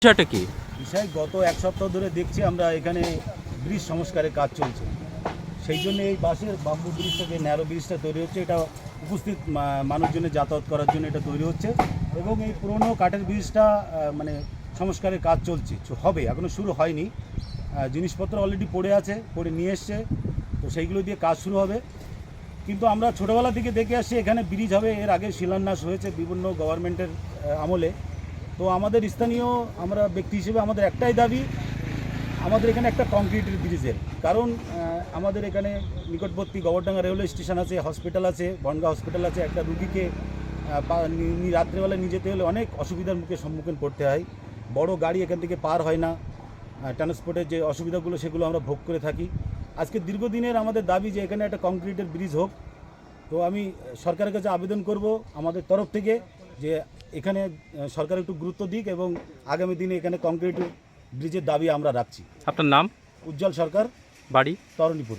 বিষয়টা কি? বিষয় গত এক সপ্তাহ ধরে দেখছি আমরা এখানে ব্রিজ সংস্কারের কাজ চলছে। সেই জন্য এই বাঁশের বাম্বু ব্রিজটা, যে ন্যারো ব্রিজটা তৈরি হচ্ছে, এটা উপস্থিত মানুষজনের যাতায়াত করার জন্য এটা তৈরি হচ্ছে। এবং এই পুরনো কাঠের ব্রিজটা মানে সংস্কারের কাজ চলছে, হবে, এখনও শুরু হয়নি। জিনিসপত্র অলরেডি পড়ে আছে, পড়ে নিয়ে এসছে, তো সেইগুলো দিয়ে কাজ শুরু হবে। কিন্তু আমরা ছোটোবেলা থেকে দেখে আসছি এখানে ব্রিজ হবে, এর আগে শিলান্যাস হয়েছে বিভিন্ন গভর্নমেন্টের আমলে। তো আমাদের স্থানীয় আমরা ব্যক্তি হিসেবে আমাদের একটাই দাবি, আমাদের এখানে একটা কংক্রিটের ব্রিজের, কারণ আমাদের এখানে নিকটবর্তী গোবরডাঙ্গা রেলওয়ে স্টেশন আছে, হসপিটাল আছে, বনগাঁ হসপিটাল আছে। একটা রুগীকে রাত্রেবেলা নিয়ে যেতে হলে অনেক অসুবিধার সম্মুখীন করতে হয়। বড় গাড়ি এখান থেকে পার হয় না, ট্রান্সপোর্টের যে অসুবিধাগুলো সেগুলো আমরা ভোগ করে থাকি। আজকে দীর্ঘদিনের আমাদের দাবি যে এখানে একটা কংক্রিটের ব্রিজ হোক। তো আমি সরকারের কাছে আবেদন করব আমাদের তরফ থেকে যে এখানে সরকার একটু গুরুত্ব দিক এবং আগামী দিনে এখানে কংক্রিট ব্রিজের দাবি আমরা রাখছি। আপনার নাম? উজ্জ্বল সরকার, বাড়ি? তরণীপুর।